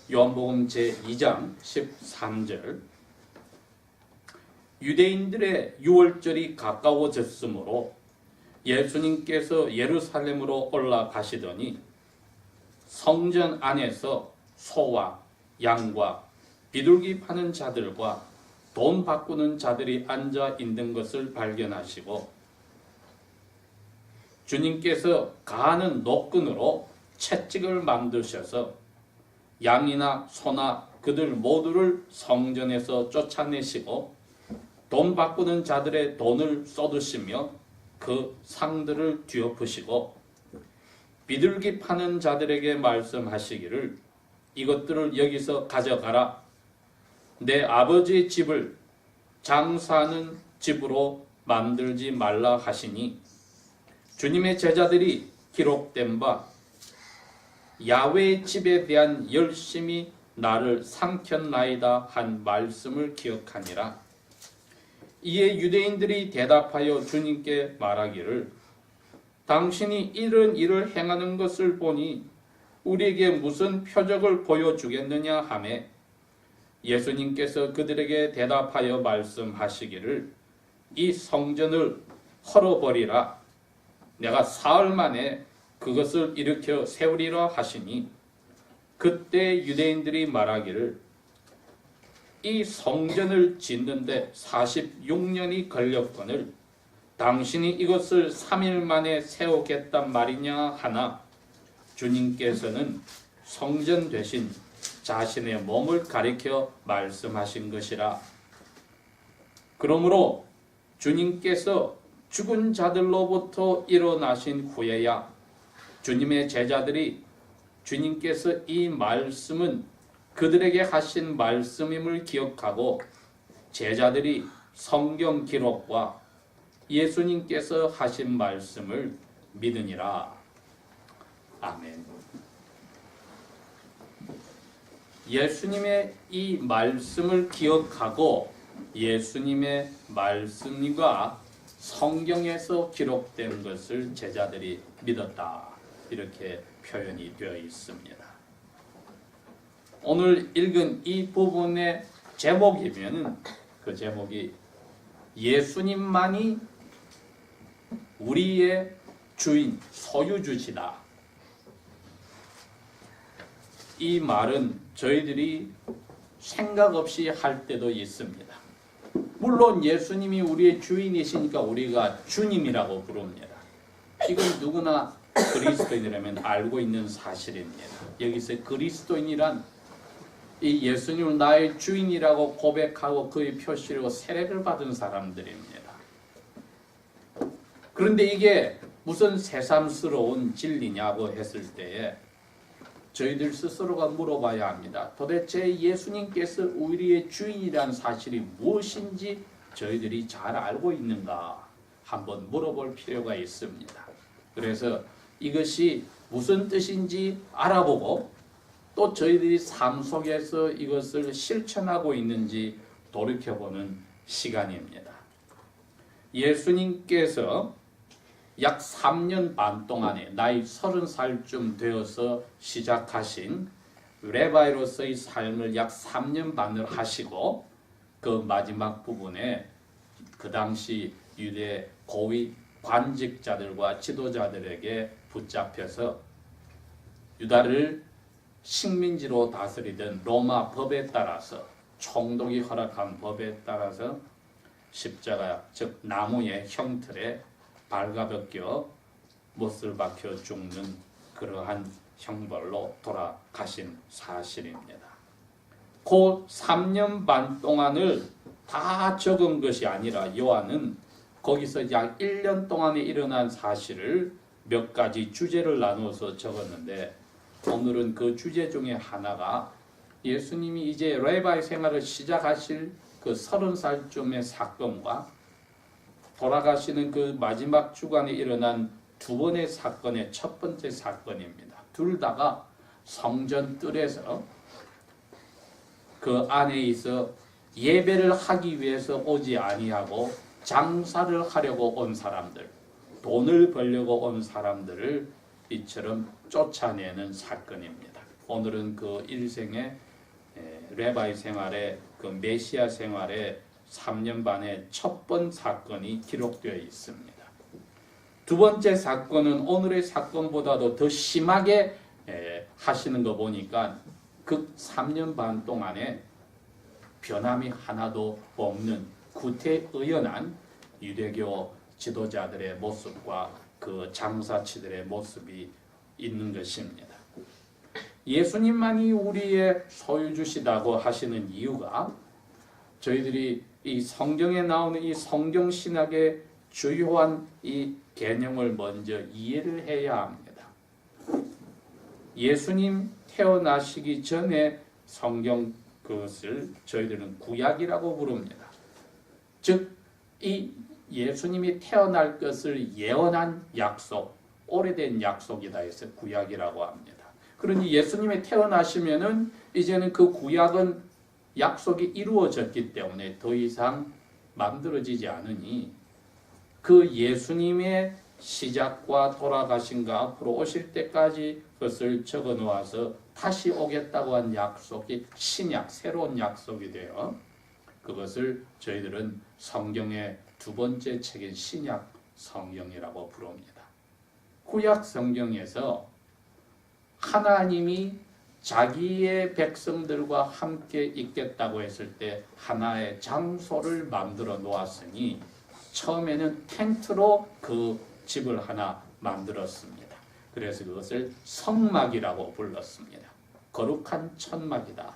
요한복음 제2장 13절 유대인들의 유월절이 가까워졌으므로 예수님께서 예루살렘으로 올라가시더니 성전 안에서 소와 양과 비둘기 파는 자들과 돈 바꾸는 자들이 앉아 있는 것을 발견하시고 주님께서 가는 노끈으로 채찍을 만드셔서 양이나 소나 그들 모두를 성전에서 쫓아내시고 돈 바꾸는 자들의 돈을 쏟으시며 그 상들을 뒤엎으시고 비둘기 파는 자들에게 말씀하시기를 이것들을 여기서 가져가라. 내 아버지의 집을 장사하는 집으로 만들지 말라 하시니 주님의 제자들이 기록된 바 야훼의 집에 대한 열심이 나를 삼켰나이다 한 말씀을 기억하니라. 이에 유대인들이 대답하여 주님께 말하기를 당신이 이런 일을 행하는 것을 보니 우리에게 무슨 표적을 보여주겠느냐 하며 예수님께서 그들에게 대답하여 말씀하시기를 이 성전을 헐어버리라. 내가 사흘 만에 그것을 일으켜 세우리라 하시니 그때 유대인들이 말하기를 이 성전을 짓는데 46년이 걸렸거늘 당신이 이것을 3일 만에 세우겠단 말이냐 하나 주님께서는 성전 대신 자신의 몸을 가리켜 말씀하신 것이라. 그러므로 주님께서 죽은 자들로부터 일어나신 후에야 주님의 제자들이 주님께서 이 말씀은 그들에게 하신 말씀임을 기억하고 제자들이 성경 기록과 예수님께서 하신 말씀을 믿으니라. 아멘. 예수님의 이 말씀을 기억하고 예수님의 말씀과 성경에서 기록된 것을 제자들이 믿었다. 이렇게 표현이 되어 있습니다. 오늘 읽은 이 부분의 제목이면 그 제목이 예수님만이 우리의 주인, 소유주시다. 이 말은 저희들이 생각 없이 할 때도 있습니다. 물론 예수님이 우리의 주인이시니까 우리가 주님이라고 부릅니다. 이건 누구나 그리스도인이라면 알고 있는 사실입니다. 여기서 그리스도인이란 이 예수님을 나의 주인이라고 고백하고 그의 표시로 세례를 받은 사람들입니다. 그런데 이게 무슨 새삼스러운 진리냐고 했을 때에 저희들 스스로가 물어봐야 합니다. 도대체 예수님께서 우리의 주인이라는 사실이 무엇인지 저희들이 잘 알고 있는가 한번 물어볼 필요가 있습니다. 그래서 이것이 무슨 뜻인지 알아보고 또 저희들이 삶 속에서 이것을 실천하고 있는지 돌이켜보는 시간입니다. 예수님께서 약 3년 반 동안에 나이 30살쯤 되어서 시작하신 레바이로서의 삶을 약 3년 반을 하시고 그 마지막 부분에 그 당시 유대 고위 관직자들과 지도자들에게 붙잡혀서 유다를 식민지로 다스리던 로마 법에 따라서 총독이 허락한 법에 따라서 십자가 즉 나무의 형틀에 발가벗겨 못을 박혀 죽는 그러한 형벌로 돌아가신 사실입니다. 그 3년 반 동안을 다 적은 것이 아니라 요한은 거기서 약 1년 동안에 일어난 사실을 몇 가지 주제를 나누어서 적었는데 오늘은 그 주제 중에 하나가 예수님이 이제 레바이 생활을 시작하실 그 30살쯤의 사건과 돌아가시는 그 마지막 주간에 일어난 두 번의 사건의 첫 번째 사건입니다. 둘 다가 성전 뜰에서 그 안에 있어 예배를 하기 위해서 오지 아니하고 장사를 하려고 온 사람들, 돈을 벌려고 온 사람들을 이처럼 쫓아내는 사건입니다. 오늘은 그 일생의 레바이 생활의 그 메시아 생활의 3년 반의 첫 번 사건이 기록되어 있습니다. 두 번째 사건은 오늘의 사건보다도 더 심하게 하시는 거 보니까 그 3년 반 동안에 변함이 하나도 없는 구태의연한 유대교 지도자들의 모습과 그 장사치들의 모습이 있는 것입니다. 예수님만이 우리의 소유주시다고 하시는 이유가 저희들이 이 성경에 나오는 이 성경신학의 주요한 이 개념을 먼저 이해를 해야 합니다. 예수님 태어나시기 전에 성경 그것을 저희들은 구약이라고 부릅니다. 즉, 이 예수님이 태어날 것을 예언한 약속, 오래된 약속이다 해서 구약이라고 합니다. 그러니 예수님이 태어나시면은 이제는 그 구약은 약속이 이루어졌기 때문에 더 이상 만들어지지 않으니 그 예수님의 시작과 돌아가신가 앞으로 오실 때까지 그것을 적어 놓아서 다시 오겠다고 한 약속이 신약, 새로운 약속이 되어 그것을 저희들은 성경의 두 번째 책인 신약 성경이라고 부릅니다. 구약 성경에서 하나님이 자기의 백성들과 함께 있겠다고 했을 때 하나의 장소를 만들어 놓았으니 처음에는 텐트로 그 집을 하나 만들었습니다. 그래서 그것을 성막이라고 불렀습니다. 거룩한 천막이다.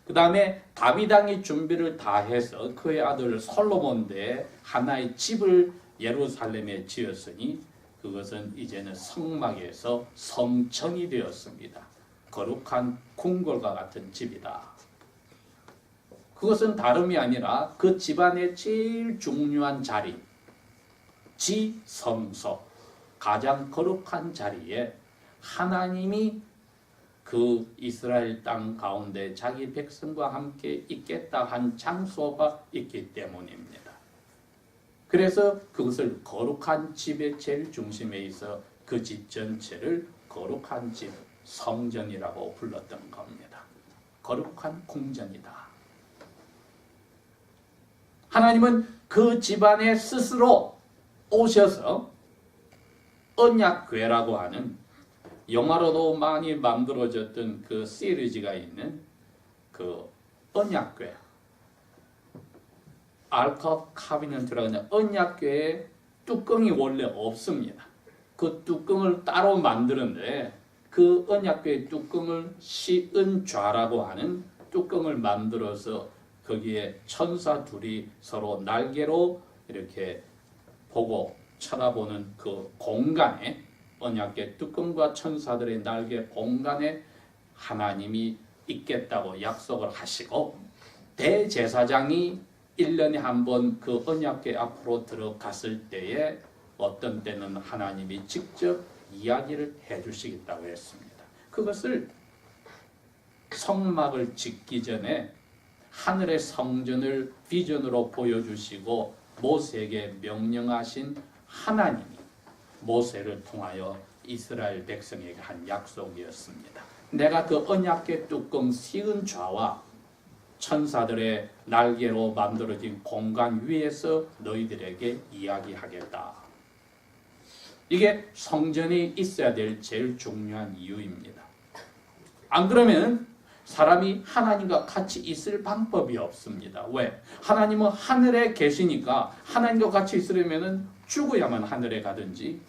그 다음에 다윗 왕이 준비를 다 해서 그의 아들 솔로몬대에 하나의 집을 예루살렘에 지었으니 그것은 이제는 성막에서 성전이 되었습니다. 거룩한 궁궐과 같은 집이다. 그것은 다름이 아니라 그 집안의 제일 중요한 자리, 지성소, 가장 거룩한 자리에 하나님이 그 이스라엘 땅 가운데 자기 백성과 함께 있겠다 한 장소가 있기 때문입니다. 그래서 그것을 거룩한 집의 제일 중심에 있어 그 집 전체를 거룩한 집, 성전이라고 불렀던 겁니다. 거룩한 궁전이다. 하나님은 그 집안에 스스로 오셔서 언약궤라고 하는 영화로도 많이 만들어졌던 그 시리즈가 있는 그 언약궤, 아크 오브 카비넌트라고 하는 언약궤의 뚜껑이 원래 없습니다. 그 뚜껑을 따로 만드는데 그 언약궤의 뚜껑을 시은좌라고 하는 뚜껑을 만들어서 거기에 천사 둘이 서로 날개로 이렇게 보고 쳐다보는 그 공간에 언약궤 뚜껑과 천사들의 날개 공간에 하나님이 있겠다고 약속을 하시고 대제사장이 1년에 한 번 그 언약궤 앞으로 들어갔을 때에 어떤 때는 하나님이 직접 이야기를 해주시겠다고 했습니다. 그것을 성막을 짓기 전에 하늘의 성전을 비전으로 보여주시고 모세에게 명령하신 하나님이 모세를 통하여 이스라엘 백성에게 한 약속이었습니다. 내가 그 언약궤 뚜껑 시은좌와 천사들의 날개로 만들어진 공간 위에서 너희들에게 이야기하겠다. 이게 성전이 있어야 될 제일 중요한 이유입니다. 안 그러면 사람이 하나님과 같이 있을 방법이 없습니다. 왜? 하나님은 하늘에 계시니까 하나님과 같이 있으려면 죽어야만 하늘에 가든지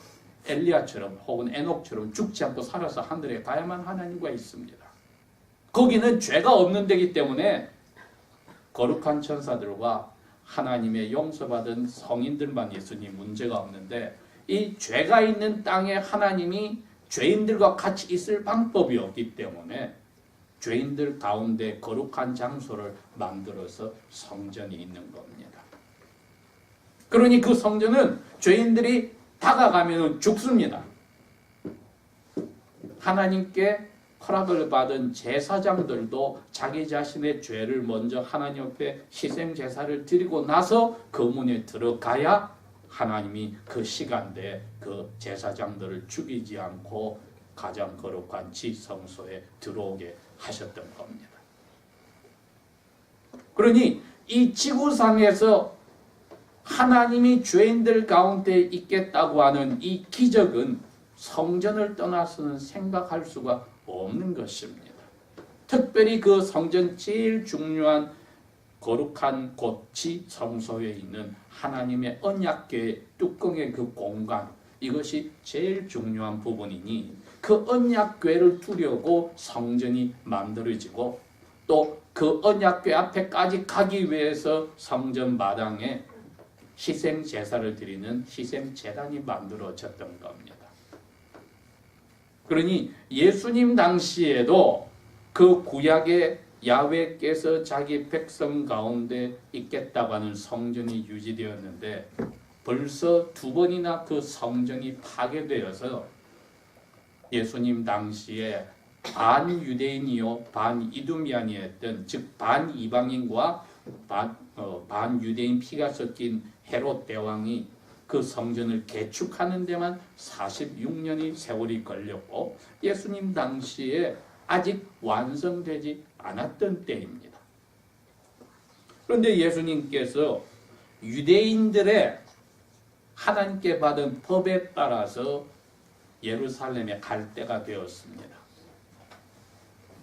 엘리야처럼 혹은 에녹처럼 죽지 않고 살아서 하늘에 가야만 하나님과 있습니다. 거기는 죄가 없는 데이기 때문에 거룩한 천사들과 하나님의 용서받은 성인들만 있으니 문제가 없는데 이 죄가 있는 땅에 하나님이 죄인들과 같이 있을 방법이 없기 때문에 죄인들 가운데 거룩한 장소를 만들어서 성전이 있는 겁니다. 그러니 그 성전은 죄인들이 다가가면 죽습니다. 하나님께 허락을 받은 제사장들도 자기 자신의 죄를 먼저 하나님 앞에 희생 제사를 드리고 나서 그 문에 들어가야 하나님이 그 시간대에 그 제사장들을 죽이지 않고 가장 거룩한 지성소에 들어오게 하셨던 겁니다. 그러니 이 지구상에서 하나님이 죄인들 가운데 있겠다고 하는 이 기적은 성전을 떠나서는 생각할 수가 없는 것입니다. 특별히 그 성전 제일 중요한 거룩한 곳 지성소에 있는 하나님의 언약궤 뚜껑의 그 공간, 이것이 제일 중요한 부분이니 그 언약궤를 두려고 성전이 만들어지고 또 그 언약궤 앞에까지 가기 위해서 성전 마당에 희생 제사를 드리는 희생 제단이 만들어졌던 겁니다. 그러니 예수님 당시에도 그 구약의 야훼께서 자기 백성 가운데 있겠다고 하는 성전이 유지되었는데 벌써 2번이나 그 성전이 파괴되어서 예수님 당시에 반유대인이요 반이두미안이었던 즉 반이방인과 반유대인 피가 섞인 헤롯 대왕이 그 성전을 개축하는 데만 46년이 세월이 걸렸고 예수님 당시에 아직 완성되지 않았던 때입니다. 그런데 예수님께서 유대인들의 하나님께 받은 법에 따라서 예루살렘에 갈 때가 되었습니다.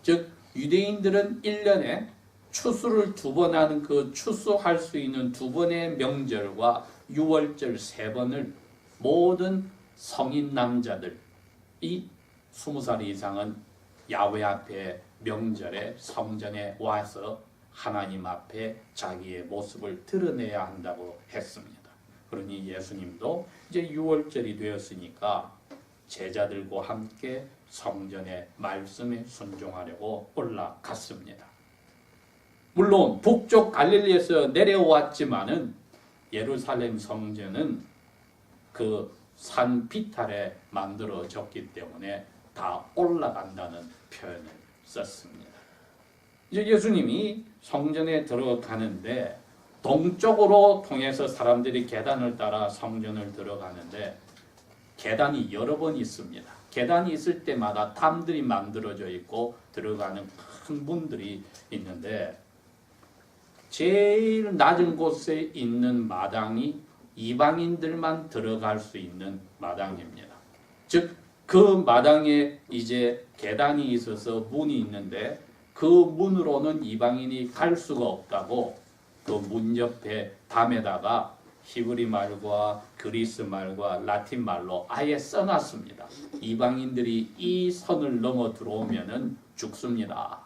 즉 유대인들은 1년에 추수를 2번 하는 그 추수할 수 있는 2번의 명절과 유월절 3번을 모든 성인 남자들이 20살 이상은 야훼 앞에 명절에 성전에 와서 하나님 앞에 자기의 모습을 드러내야 한다고 했습니다. 그러니 예수님도 이제 유월절이 되었으니까 제자들과 함께 성전의 말씀에 순종하려고 올라갔습니다. 물론 북쪽 갈릴리에서 내려왔지만은 예루살렘 성전은 그 산 비탈에 만들어졌기 때문에 다 올라간다는 표현을 썼습니다. 이제 예수님이 성전에 들어가는데 동쪽으로 통해서 사람들이 계단을 따라 성전을 들어가는데 계단이 여러 번 있습니다. 계단이 있을 때마다 담들이 만들어져 있고 들어가는 큰 문들이 있는데 제일 낮은 곳에 있는 마당이 이방인들만 들어갈 수 있는 마당입니다. 즉 그 마당에 이제 계단이 있어서 문이 있는데 그 문으로는 이방인이 갈 수가 없다고 그 문 옆에 담에다가 히브리 말과 그리스 말과 라틴 말로 아예 써놨습니다. 이방인들이 이 선을 넘어 들어오면은 죽습니다.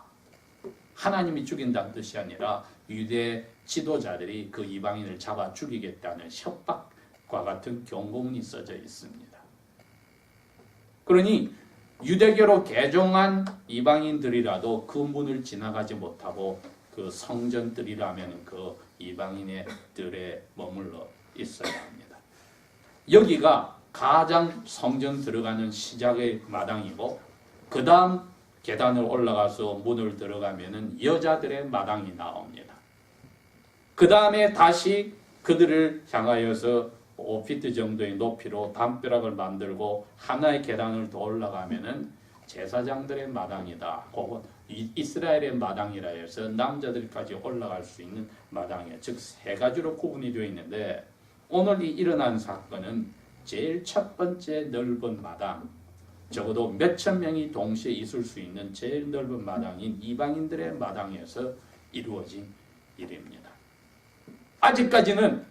하나님이 죽인다는 뜻이 아니라 유대 지도자들이 그 이방인을 잡아 죽이겠다는 협박과 같은 경고문이 써져 있습니다. 그러니 유대교로 개종한 이방인들이라도 그 문을 지나가지 못하고 그 성전들이라면 그 이방인의 뜰에 머물러 있어야 합니다. 여기가 가장 성전 들어가는 시작의 마당이고 그 다음 계단을 올라가서 문을 들어가면은 여자들의 마당이 나옵니다. 그 다음에 다시 그들을 향하여서 5피트 정도의 높이로 담벼락을 만들고 하나의 계단을 더 올라가면은 제사장들의 마당이다. 혹은 이스라엘의 마당이라 해서 남자들까지 올라갈 수 있는 마당이에요. 즉 3가지로 구분이 되어 있는데 오늘 이 일어난 사건은 제일 첫 번째 넓은 마당, 적어도 몇천 명이 동시에 있을 수 있는 제일 넓은 마당인 이방인들의 마당에서 이루어진 일입니다. 아직까지는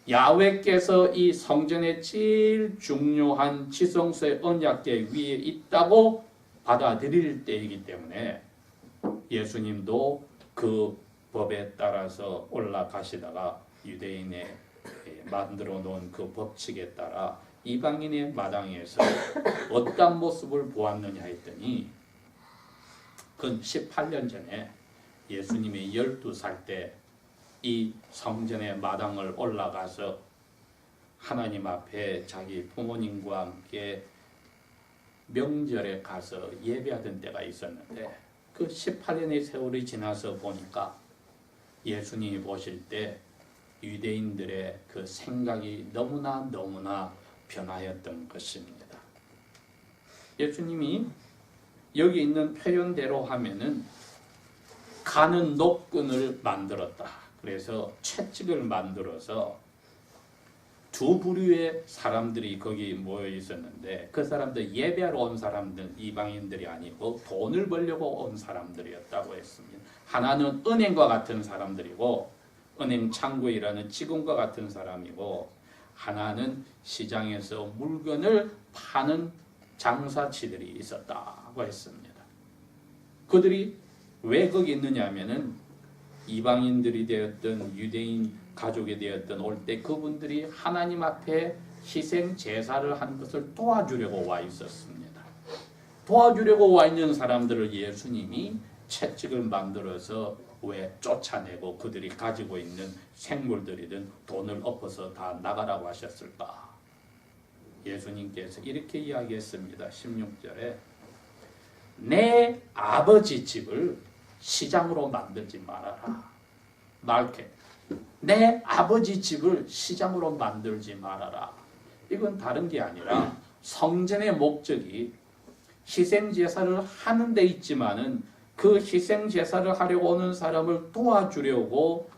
야훼께서 이 성전의 제일 중요한 지성소의 언약궤 위에 있다고 받아들일 때이기 때문에 예수님도 그 법에 따라서 올라가시다가 유대인의 만들어 놓은 그 법칙에 따라 이방인의 마당에서 어떤 모습을 보았느냐 했더니 그 18년 전에 예수님이 12살 때 이 성전의 마당을 올라가서 하나님 앞에 자기 부모님과 함께 명절에 가서 예배하던 때가 있었는데 그 18년의 세월이 지나서 보니까 예수님이 보실 때 유대인들의 그 생각이 너무나 변하였던 것입니다. 예수님이 여기 있는 표현대로 하면은 가는 노끈을 만들었다. 그래서 채찍을 만들어서 두 부류의 사람들이 거기 모여 있었는데 그 사람들 예배하러 온 사람들 이방인들이 아니고 돈을 벌려고 온 사람들이었다고 했습니다. 하나는 은행과 같은 사람들이고 은행 창구에 일하는 직원과 같은 사람이고 하나는 시장에서 물건을 파는 장사치들이 있었다고 했습니다. 그들이 왜 거기 있느냐 하면은 이방인들이 되었던 유대인 가족이 되었던 올 때 그분들이 하나님 앞에 희생 제사를 하는 것을 도와주려고 와 있었습니다. 도와주려고 와 있는 사람들을 예수님이 채찍을 만들어서 왜 쫓아내고 그들이 가지고 있는 생물들이든 돈을 엎어서 다 나가라고 하셨을까? 예수님께서 이렇게 이야기했습니다. 16절에 내 아버지 집을 시장으로 만들지 말아라. 마켓. 내 아버지 집을 시장으로 만들지 말아라. 이건 다른 게 아니라 성전의 목적이 희생제사를 하는 데 있지만은 그 희생제사를 하려고 오는 사람을 도와주려고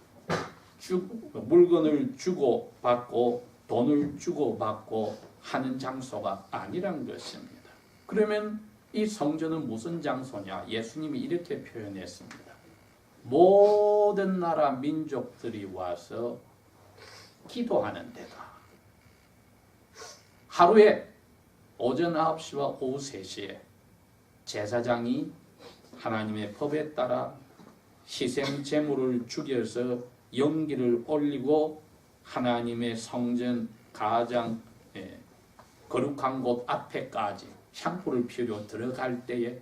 물건을 주고 받고 돈을 주고 받고 하는 장소가 아니란 것입니다. 그러면 이 성전은 무슨 장소냐? 예수님이 이렇게 표현했습니다. 모든 나라 민족들이 와서 기도하는 데다. 하루에 오전 9시와 오후 3시에 제사장이 하나님의 법에 따라 희생 제물을 죽여서 연기를 올리고 하나님의 성전 가장 거룩한 곳 앞에까지 향불을 피우려 들어갈 때에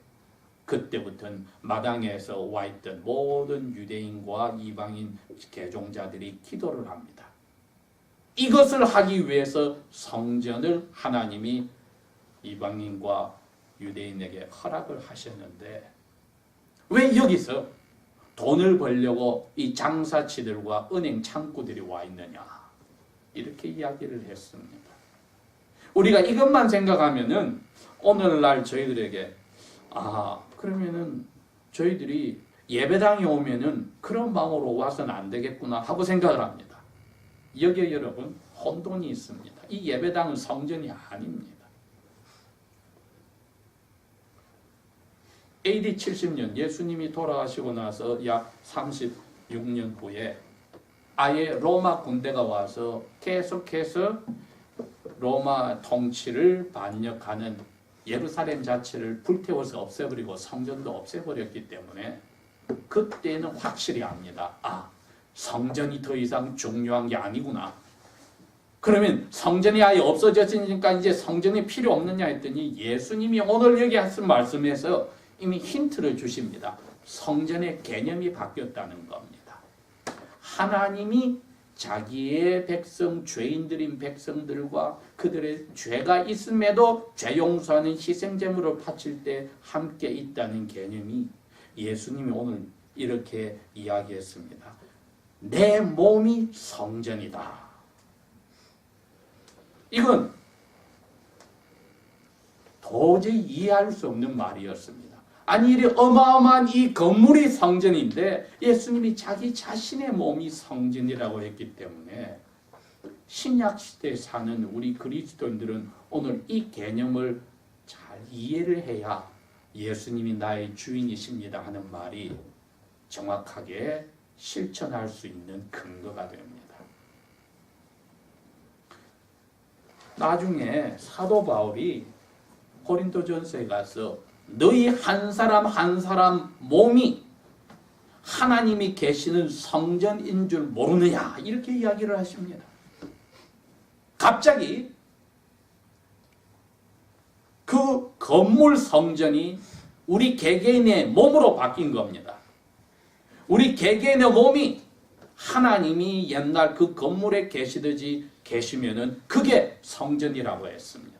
그때부터는 마당에서 와 있던 모든 유대인과 이방인 개종자들이 기도를 합니다. 이것을 하기 위해서 성전을 하나님이 이방인과 유대인에게 허락을 하셨는데 왜 여기서 돈을 벌려고 이 장사치들과 은행 창구들이 와 있느냐? 이렇게 이야기를 했습니다. 우리가 이것만 생각하면은 오늘날 저희들에게 그러면은 저희들이 예배당에 오면은 그런 마음으로 와서는 안 되겠구나 하고 생각을 합니다. 여기에 여러분 혼돈이 있습니다. 이 예배당은 성전이 아닙니다. AD 70년 예수님이 돌아가시고 나서 약 36년 후에 아예 로마 군대가 와서 계속해서 로마 통치를 반역하는 예루살렘 자체를 불태워서 없애버리고 성전도 없애버렸기 때문에 그때는 확실히 압니다. 성전이 더 이상 중요한 게 아니구나. 그러면 성전이 아예 없어졌으니까 이제 성전이 필요 없느냐 했더니 예수님이 오늘 여기 하신 말씀에서 이미 힌트를 주십니다. 성전의 개념이 바뀌었다는 겁니다. 하나님이 자기의 백성, 죄인들인 백성들과 그들의 죄가 있음에도 죄 용서하는 희생제물을 바칠 때 함께 있다는 개념이 예수님이 오늘 이렇게 이야기했습니다. 내 몸이 성전이다. 이건 도저히 이해할 수 없는 말이었습니다. 아니 이 어마어마한 이 건물이 성전인데 예수님이 자기 자신의 몸이 성전이라고 했기 때문에 신약시대에 사는 우리 그리스도인들은 오늘 이 개념을 잘 이해를 해야 예수님이 나의 주인이십니다 하는 말이 정확하게 실천할 수 있는 근거가 됩니다. 나중에 사도 바울이 고린도전서에 가서 너희 한 사람 한 사람 몸이 하나님이 계시는 성전인 줄 모르느냐 이렇게 이야기를 하십니다. 갑자기 그 건물 성전이 우리 개개인의 몸으로 바뀐 겁니다. 우리 개개인의 몸이 하나님이 옛날 그 건물에 계시듯이 계시면은 그게 성전이라고 했습니다.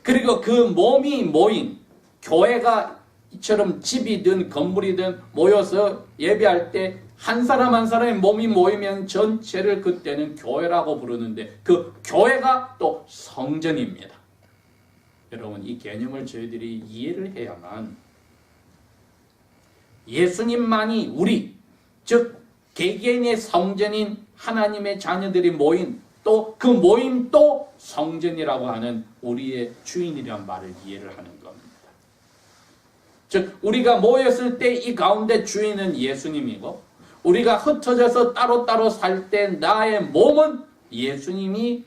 그리고 그 몸이 모인 교회가 이처럼 집이든 건물이든 모여서 예배할 때 한 사람 한 사람의 몸이 모이면 전체를 그때는 교회라고 부르는데 그 교회가 또 성전입니다. 여러분, 이 개념을 저희들이 이해를 해야만 예수님만이 우리, 즉 개개인의 성전인 하나님의 자녀들이 모인 또 그 모임도 성전이라고 하는 우리의 주인이란 말을 이해를 하는 겁니다. 즉 우리가 모였을 때 이 가운데 주인은 예수님이고, 우리가 흩어져서 따로따로 살 때 나의 몸은 예수님이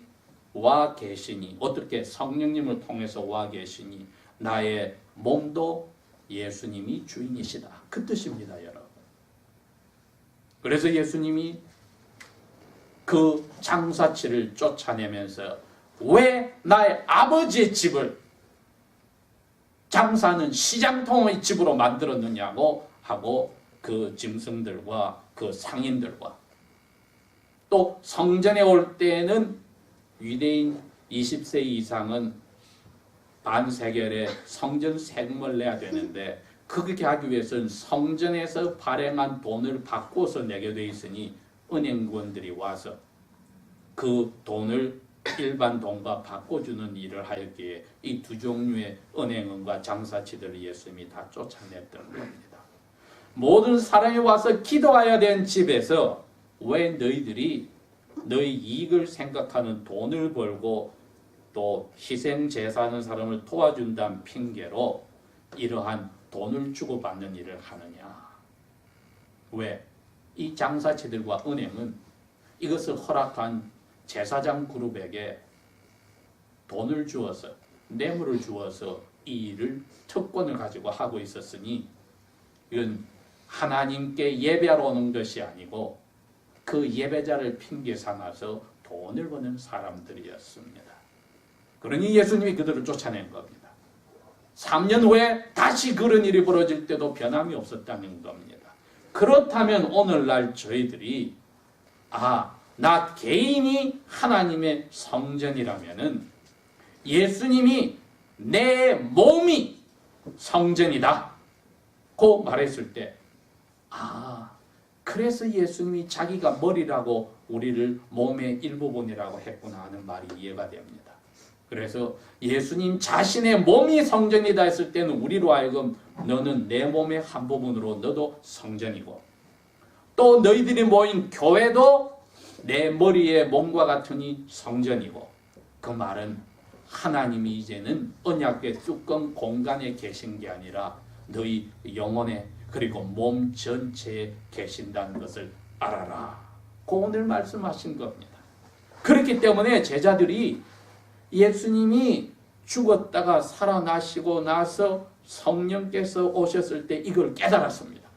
와 계시니, 어떻게 성령님을 통해서 와 계시니 나의 몸도 예수님이 주인이시다, 그 뜻입니다, 여러분. 그래서 예수님이 그 장사치를 쫓아내면서 왜 나의 아버지의 집을 장사는 시장통의 집으로 만들었느냐고 하고, 그 짐승들과 그 상인들과 또 성전에 올 때에는 유대인 20세 이상은 반세겔의 성전 세금을 내야 되는데, 그렇게 하기 위해서는 성전에서 발행한 돈을 바꿔서 내게 돼 있으니 은행권들이 와서 그 돈을 일반 돈과 바꿔주는 일을 하였기에 이 두 종류의 은행원과 장사치들을 예수님이 다 쫓아냈던 겁니다. 모든 사람이 와서 기도해야 되는 집에서 왜 너희들이 너희 이익을 생각하는 돈을 벌고 또 희생제사하는 사람을 도와준다는 핑계로 이러한 돈을 주고받는 일을 하느냐? 왜? 이 장사치들과 은행은 이것을 허락한 제사장 그룹에게 돈을 주어서, 뇌물을 주어서 이 일을 특권을 가지고 하고 있었으니 이건 하나님께 예배하러 오는 것이 아니고 그 예배자를 핑계 삼아서 돈을 버는 사람들이었습니다. 그러니 예수님이 그들을 쫓아낸 겁니다. 3년 후에 다시 그런 일이 벌어질 때도 변함이 없었다는 겁니다. 그렇다면 오늘날 저희들이 나 개인이 하나님의 성전이라면은 예수님이 내 몸이 성전이다 고 말했을 때, 그래서 예수님이 자기가 머리라고 우리를 몸의 일부분이라고 했구나 하는 말이 이해가 됩니다. 그래서 예수님 자신의 몸이 성전이다 했을 때는 우리로 하여금 너는 내 몸의 한 부분으로 너도 성전이고, 또 너희들이 모인 교회도 내 머리의 몸과 같으니 성전이고, 그 말은 하나님이 이제는 언약궤 뚜껑 공간에 계신 게 아니라 너희 영혼에 그리고 몸 전체에 계신다는 것을 알아라 그 오늘 말씀하신 겁니다. 그렇기 때문에 제자들이 예수님이 죽었다가 살아나시고 나서 성령께서 오셨을 때 이걸 깨달았습니다.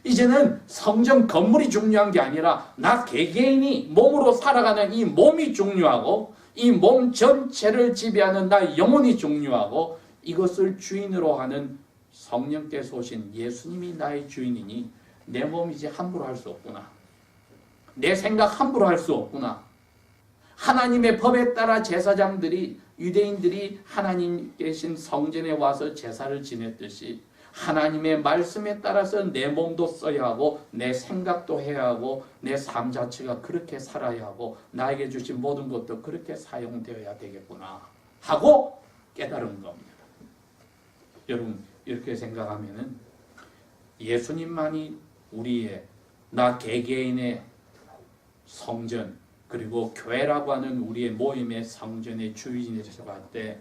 이제는 성전 건물이 중요한 게 아니라 나 개개인이 몸으로 살아가는 이 몸이 중요하고, 이 몸 전체를 지배하는 나 영혼이 중요하고, 이것을 주인으로 하는 성령께서 오신 예수님이 나의 주인이니 내 몸 이제 함부로 할 수 없구나. 내 생각 함부로 할 수 없구나. 하나님의 법에 따라 제사장들이, 유대인들이 하나님 계신 성전에 와서 제사를 지냈듯이 하나님의 말씀에 따라서 내 몸도 써야 하고 내 생각도 해야 하고 내 삶 자체가 그렇게 살아야 하고 나에게 주신 모든 것도 그렇게 사용되어야 되겠구나 하고 깨달은 겁니다. 여러분, 이렇게 생각하면은 예수님만이 우리의, 나 개개인의 성전, 그리고 교회라고 하는 우리의 모임의 성전의 주인이라고 할 때,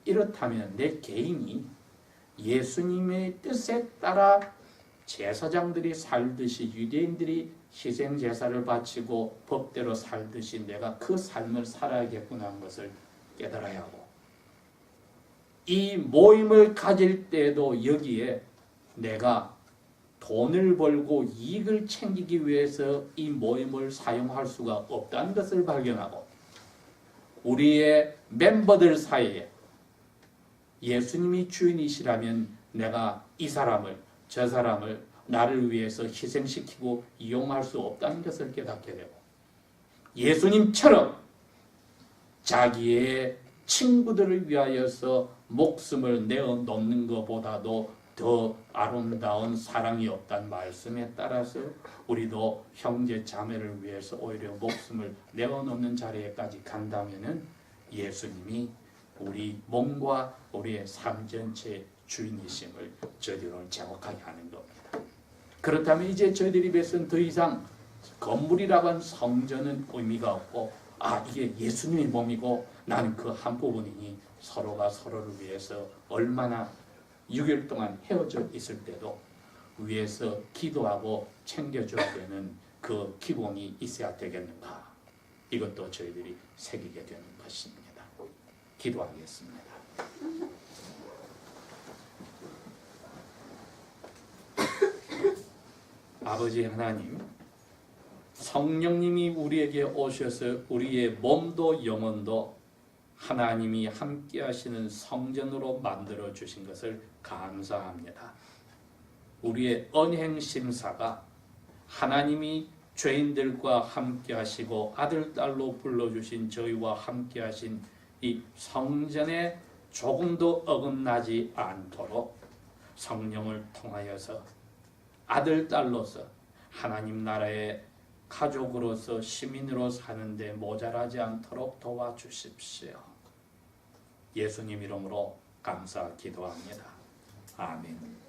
이렇다면 내 개인이 예수님의 뜻에 따라 제사장들이 살듯이, 유대인들이 희생 제사를 바치고 법대로 살듯이 내가 그 삶을 살아야겠구나 하는 것을 깨달아야 하고, 이 모임을 가질 때에도 여기에 내가 돈을 벌고 이익을 챙기기 위해서 이 모임을 사용할 수가 없다는 것을 발견하고, 우리의 멤버들 사이에 예수님이 주인이시라면 내가 이 사람을, 저 사람을 나를 위해서 희생시키고 이용할 수 없다는 것을 깨닫게 되고, 예수님처럼 자기의 친구들을 위하여서 목숨을 내어놓는 것보다도 더 아름다운 사랑이 없다는 말씀에 따라서 우리도 형제 자매를 위해서 오히려 목숨을 내어놓는 자리에까지 간다면은 예수님이 우리 몸과 우리의 삶 전체의 주인이심을 저희들을 자각하게 하는 겁니다. 그렇다면 이제 저희들 입에서는 더 이상 건물이라고 한 성전은 의미가 없고, 이게 예수님의 몸이고 나는 그 한 부분이니 서로가 서로를 위해서 얼마나 6일 동안 헤어져 있을 때도 위에서 기도하고 챙겨줘야 되는 그 기본이 있어야 되겠는가. 이것도 저희들이 새기게 되는 것입니다. 기도하겠습니다. 아버지 하나님, 성령님이 우리에게 오셔서 우리의 몸도 영혼도 하나님이 함께 하시는 성전으로 만들어 주신 것을 감사합니다. 우리의 언행심사가 하나님이 죄인들과 함께 하시고 아들, 딸로 불러주신 저희와 함께 하신 이 성전에 조금도 어긋나지 않도록 성령을 통하여서 아들, 딸로서 하나님 나라의 가족으로서 시민으로 사는데 모자라지 않도록 도와주십시오. 예수님 이름으로 감사 기도합니다. 아멘.